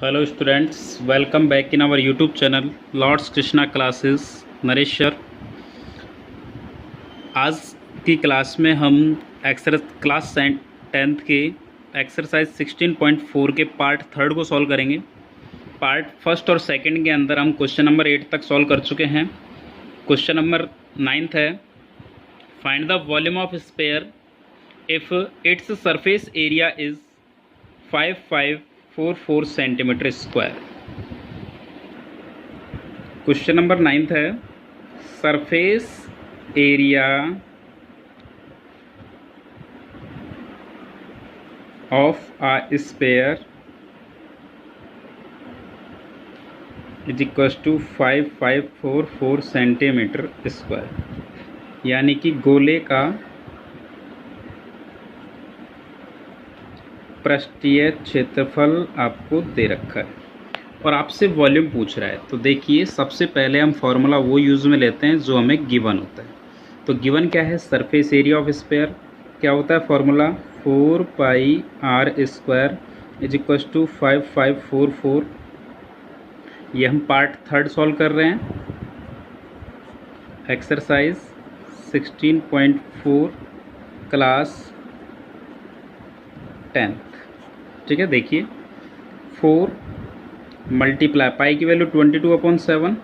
Hello students, welcome back in our YouTube channel Lords Krishna classes. Naresh sir, आज की class में हम क्लास 10th के एक्सरसाइज 16.4 के पार्ट 3 को सॉल्व करेंगे। पार्ट फर्स्ट और सेकंड के अंदर हम क्वेश्चन नंबर 8 तक सॉल्व कर चुके हैं। क्वेश्चन नंबर 9th है, find the volume of sphere if its surface area is 5544 centimetre square. Question number 9th है, surface area of a sphere is equal to 5544 centimetre square, यानी कि गोले का पृष्ठीय क्षेत्रफल आपको दे रखा है और आपसे वॉल्यूम पूछ रहा है। तो देखिए, सबसे पहले हम फॉर्मूला वो यूज़ में लेते हैं जो हमें गिवन होता है। तो गिवन क्या है? सरफेस एरिया ऑफ स्फीयर क्या होता है? Formula 4πr² is equal to 5544। ये हम पार्ट 3 सॉल्व कर रहे हैं, एक्सरसाइज 16.4 क्लास 10। ठीक है, देखिए 4 मल्टीप्लाई पाई की value 22/7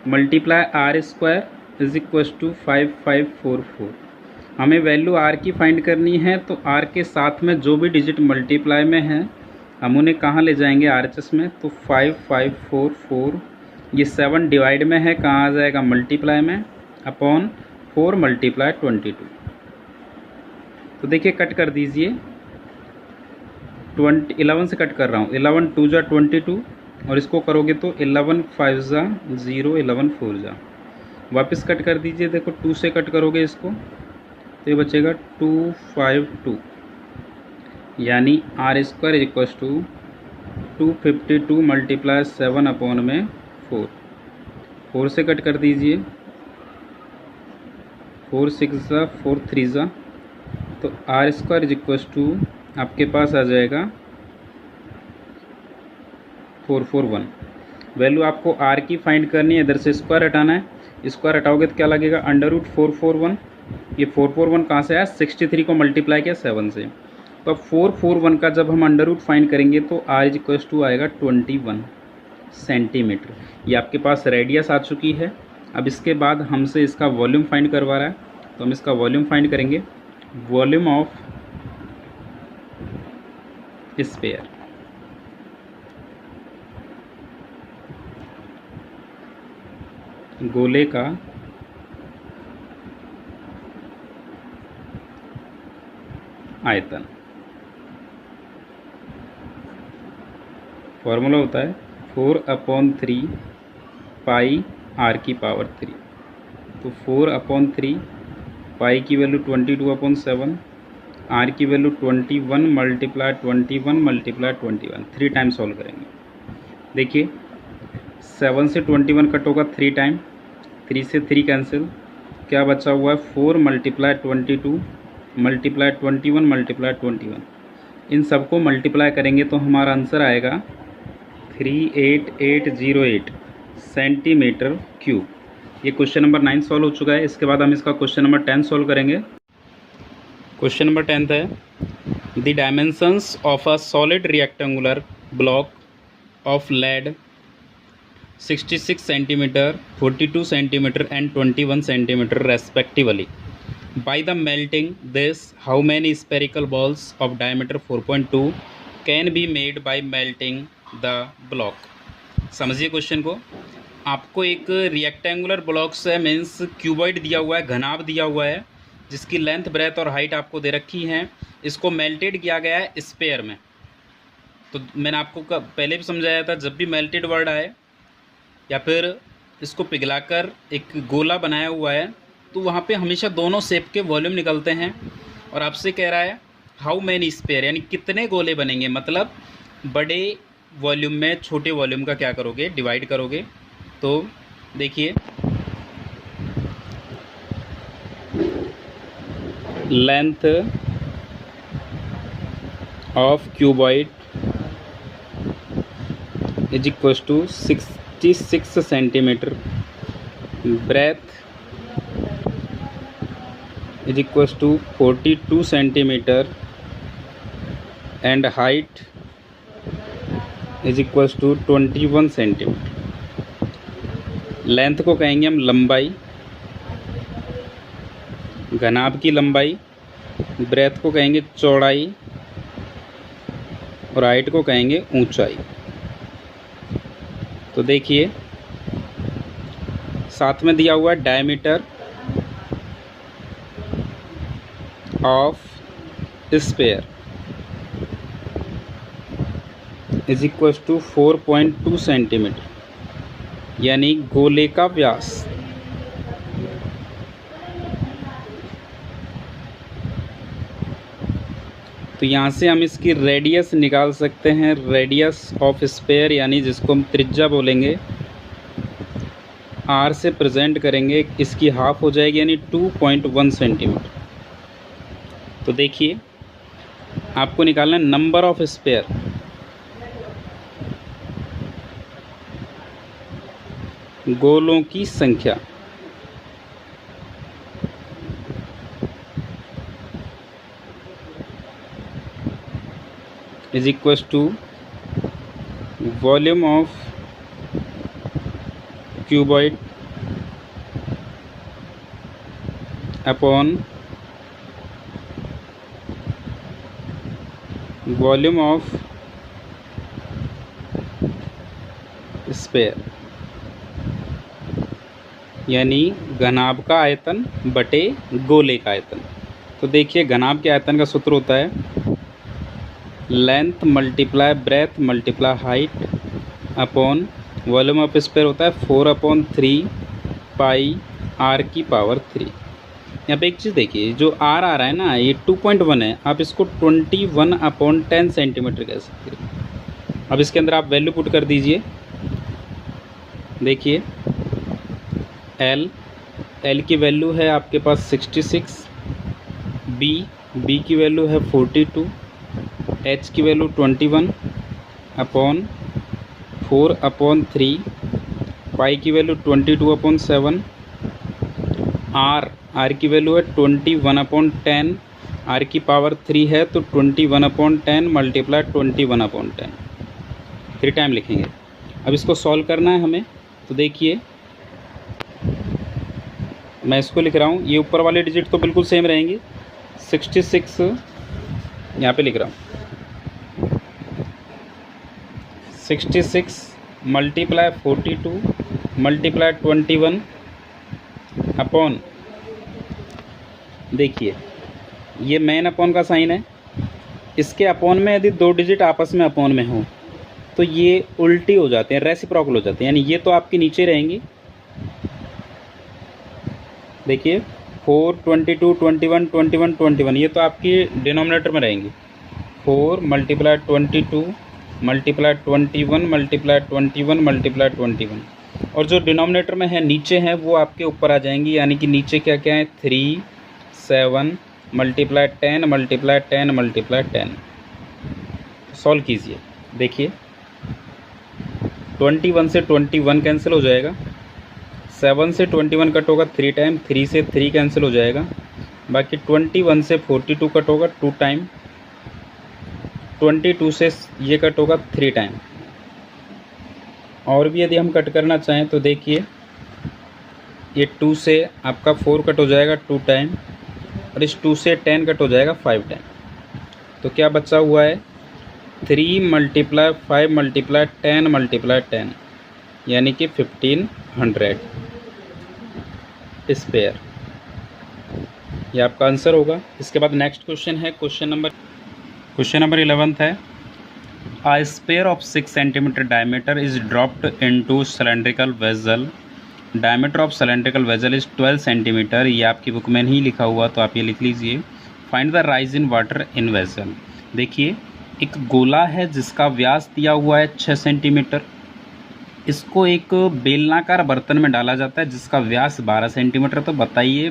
multiply r² is equal to 5544। हमें वैल्यू r की फाइंड करनी है, तो r के साथ में जो भी डिजिट मल्टीप्लाई में है हम उन्हें कहाँ ले जाएंगे? RHS में। तो 5544 ये 7 डिवाइड में है, कहाँ आ जाएगा? मल्टीप्लाई में, अपॉन 4 मल्टीप्लाई 22। तो देखिए कट कर दीजिए, 11 से कट कर रहा हूँ, 11 2 जा 22 और इसको करोगे तो 11 5 जा 0, 11 4 जा। वापस कट कर दीजिए, देखो 2 से कट करोगे इसको तो ये बचेगा 252, यानी r² is equal to 252 multiply 7 upon में 4। 4 से कट कर दीजिए, 4 6 जा 4 3 जा, तो r² इज इक्वल टू आपके पास आ जाएगा 441। वैल्यू आपको r की फाइंड करनी है, इधर से स्क्वायर हटाना है। स्क्वायर हटाओगे तो क्या लगेगा? √441। ये 441 कहाँ से आया? 63 को मल्टीप्लाई किया 7 से। तो अब 441 का जब हम अंडर रूट फाइंड करेंगे तो r इज इक्वल टू आएगा 21 सेंटीमीटर। ये आपके पास रेडियस आ चुकी है। अब इसके बाद हमसे इसका वॉल्यूम फाइंड करवा रहा है, तो हम इसका वॉल्यूम फाइंड करेंगे। वॉल्यूम ऑफ स्फीयर, गोले का आयतन। फॉर्मूला होता है 4/3 पाई r की पावर 3। तो 4/3 पाई की वैल्यू 22/7, r की value 21 multiply 21 multiply 21, 3 time solve करेंगे। देखिए 7 से 21 कट होगा 3 टाइम, 3 से 3 कैंसिल, क्या बचा हुआ है? 4 मल्टीप्लाई 22 मल्टीप्लाई 21 मल्टीप्लाई 21। इन सबको मल्टीप्लाई करेंगे तो हमारा आंसर आएगा 38808 सेंटीमीटर क्यूब। ये क्वेश्चन नंबर 9 सॉल्व हो चुका है। इसके बाद हम इसका क्वेश्चन नंबर 10 सॉल्व करेंगे। क्वेश्चन नंबर 10 है, the dimensions of a solid rectangular block of lead 66 centimetre, 42 centimetre and 21 centimetre respectively. By the melting this, how many spherical balls of diameter 4.2 can be made by melting the block? समझिए question को। आपको एक rectangular block से means cuboid दिया हुआ है, घनाभ दिया हुआ है, जिसकी लेंथ ब्रेथ और हाइट आपको दे रखी है। इसको मेल्टेड किया गया है स्फीयर में। तो मैंने आपको पहले भी समझाया था, जब भी मेल्टेड वर्ड आए या फिर इसको पिघलाकर एक गोला बनाया हुआ है तो वहाँ पे हमेशा दोनों शेप के वॉल्यूम निकलते हैं। और आपसे कह रहा है हाउ मैनी स्फीयर, यानी कितने गोले बनेंगे, मतलब बड़े वॉल्यूम में छोटे वॉल्यूम का क्या करोगे? डिवाइड करोगे। तो देखिए, length of cuboid is equal to 66 centimetre, breadth is equal to 42 centimetre and height is equal to 21 centimetre. Length को कहेंगे हम लंबाई, घनाभ की लंबाई, ब्रेथ को कहेंगे चौड़ाई और हाइट को कहेंगे ऊंचाई। तो देखिए साथ में दिया हुआ है diameter of sphere is equal to 4.2 centimetre, यानी गोले का व्यास। तो यहाँ से हम इसकी रेडियस निकाल सकते हैं, रेडियस ऑफ स्फीयर यानी जिसको हम त्रिज्या बोलेंगे, आर से प्रेजेंट करेंगे, इसकी हाफ हो जाएगी यानी 2.1 सेंटीमीटर। तो देखिए आपको निकालना है नंबर ऑफ स्फीयर, गोलों की संख्या। Is equal to volume of cuboid upon volume of sphere, यानी घनाभ का आयतन बटे गोले का आयतन। तो देखिए घनाभ के आयतन का सूत्र होता है length multiply breath multiply height upon volume of sphere होता है 4/3 पाई आर की पावर 3। यहाँ पे एक चीज़ देखिए, जो आर आ रहा है ना ये 2.1 है, आप इसको 21/10 सेंटीमीटर कह सकते हैं। अब इसके अंदर आप वैल्यू पुट कर दीजिए। देखिए एल की वैल्यू है आपके पास 66, बी की वैल्यू है 42, एच की वैल्यू 21 अपॉन 4/3, पाई की वैल्यू 22/7, आर की वैल्यू है 21/10, आर की पावर 3 है तो 21/10 मल्टीप्लाई 21/10, 3 टाइम लिखेंगे। अब इसको सॉल्व करना है हमें। तो देखिए मैं इसको लिख रहा हूँ, ये ऊपर वाले डिजिट तो बिल्कुल सेम रहेंगे, 66 यहाँ पे लिख रहा हूँ, 66 मल्टीप्लाई 42 मल्टीप्लाई 21 अपॉन, देखिए ये मेन अपॉन का साइन है, इसके अपॉन में यदि 2 डिजिट आपस में अपॉन में हो तो ये उल्टी हो जाते हैं, रेसिप्रोकल हो जाते हैं, यानी ये तो आपकी नीचे रहेंगी। देखिए 4, 22, 21, 21, 21 ये तो आपकी डिनोमिनेटर में रहेंगी। 4 मल्टीप्लाई 22 मल्टीप्लाई 21 मल्टीप्लाई 21 मल्टीप्लाई 21, और जो डिनोमिनेटर में है नीचे है वो आपके ऊपर आ जाएंगी, यानी कि नीचे क्या क्या है 3, 7 मल्टीप्लाई 10 मल्टीप्लाई 10 मल्टीप्लाई 10। सॉल्व कीजिए। देखिए 21 से 21 कैंसिल हो जाएगा, 7 से 21 कट होगा 3 टाइम, 3 से 3 कैंसिल हो जाएगा, बाकी 21 से 42 कट होगा 2 टाइम, 22 से ये कट होगा 3 टाइम। और भी यदि हम कट करना चाहें तो देखिए ये 2 से आपका 4 कट हो जाएगा 2 टाइम, और इस 2 से 10 कट हो जाएगा 5 टाइम। तो क्या बचा हुआ है 3 मल्टीप्लाई 5 मल्टीप्लाई 10 मल्टीप्लाई 10, यानी कि 1500 स्पेयर, ये आपका आंसर होगा। इसके बाद नेक्स्ट क्वेश्चन है क्वेश्चन नंबर 11 है। A sphere of 6 centimetre diameter is dropped into cylindrical vessel, diameter of cylindrical vessel is 12 centimetre. ये आपकी बुक में नहीं लिखा हुआ तो आप ये लिख लीजिए। Find the rise in water in vessel. देखिए एक गोला है जिसका व्यास दिया हुआ है 6 सेंटीमीटर, इसको एक बेलनाकार बर्तन में डाला जाता है जिसका व्यास 12 सेंटीमीटर। तो बताइए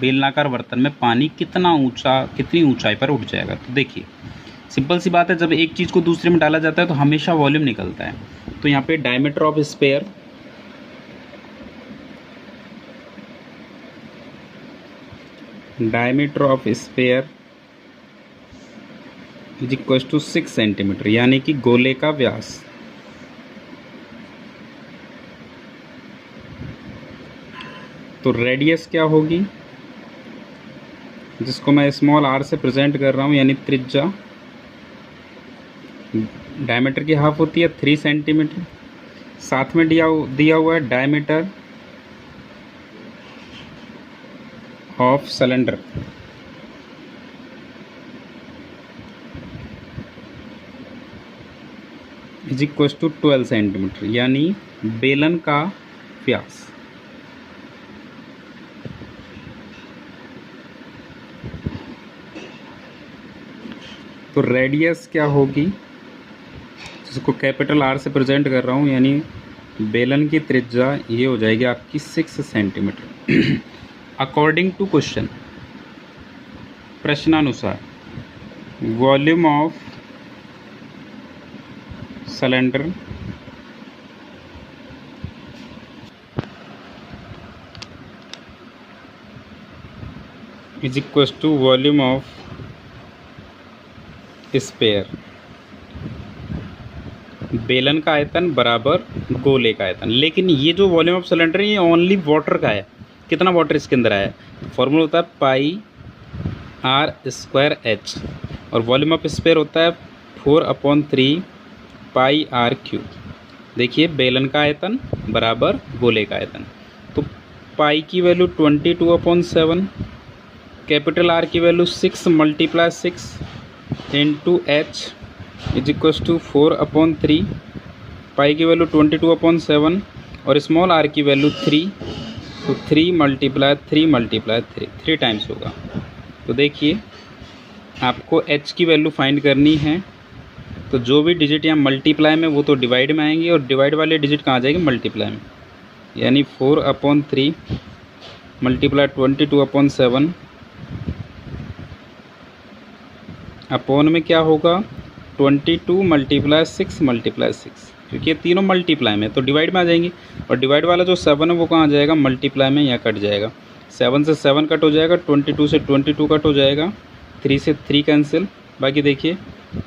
बेलनाकार बर्तन में पानी कितनी ऊंचाई पर उठ जाएगा। तो देखिए सिंपल सी बात है, जब एक चीज़ को दूसरे में डाला जाता है तो हमेशा वॉल्यूम निकलता है। तो यहाँ पे diameter of sphere is equal to 6 centimetre, यानी कि गोले का व्यास। तो रेडियस क्या होगी, जिसको मैं स्मॉल r से प्रेजेंट कर रहा हूँ, यानी त्रिज्या। डायमीटर की हाफ होती है 3 सेंटीमीटर। साथ में दिया हुआ है diameter of cylinder is equal to 12 centimetre, यानी बेलन का व्यास। तो रेडियस क्या होगी, जिसको कैपिटल R से प्रेजेंट कर रहा हूँ, यानी बेलन की त्रिज्या ये हो जाएगी आपकी 6 सेंटीमीटर। अकॉर्डिंग टू क्वेश्चन, प्रश्नानुसार volume of cylinder is equal to volume of sphere. बेलन का आयतन बराबर गोले का आयतन। लेकिन ये जो वॉल्यूम ऑफ सिलेंडर है ये ओनली वाटर का है। कितना वाटर इसके अंदर आया, फॉर्मूला होता है पाई r²h, और वॉल्यूम ऑफ स्फीयर होता है 4/3 पाई r³ देखिए, बेलन का आयतन बराबर गोले का आयतन। तो पाई की वैल्यू 22/7, कैपिटल R की value 6 × 6 into h is equal to 4/3। Pi की वैल्यू 22/7 और स्मॉल r की वैल्यू 3, तो 3 × 3 टाइम्स होगा। तो देखिए, आपको h की वैल्यू फाइंड करनी है, तो जो भी डिजिट यहाँ मल्टीप्लाई में वो तो डिवाइड में आएंगी, और डिवाइड वाले डिजिट कहाँ जाएंगे, मल्टीप्लाई में। यानी 4/3 मल्टीप्लाई 22/7 अपॉन में क्या होगा 22 × 6 × 6, क्योंकि ये तीनों मल्टीप्लाई में, तो डिवाइड में आ जाएंगी। और डिवाइड वाला जो 7 है वो कहाँ जाएगा, मल्टीप्लाई में, यहाँ कट जाएगा। 7 से 7 कट हो जाएगा, 22 से 22 कट हो जाएगा, 3 से 3 कैंसिल। बाकी देखिए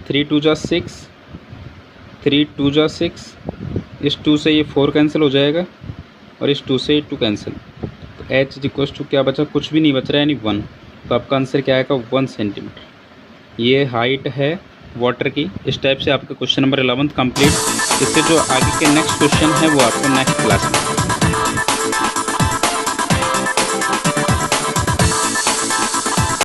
3 × 2 = 6, 3 × 2 = 6, इस 2 से ये 4 कैंसिल हो जाएगा, और इस 2 से ये 2 कैंसिल। तो h इक्वल टू क्या बचा, कुछ भी नहीं बच रहा है, यानी 1। तो आपका आंसर क्या आएगा, 1 सेंटीमीटर। ये हाइट है वाटर की। इस टाइप से आपका क्वेश्चन नंबर 11 कंप्लीट। इससे जो आगे के नेक्स्ट क्वेश्चन है वो आपको नेक्स्ट क्लास में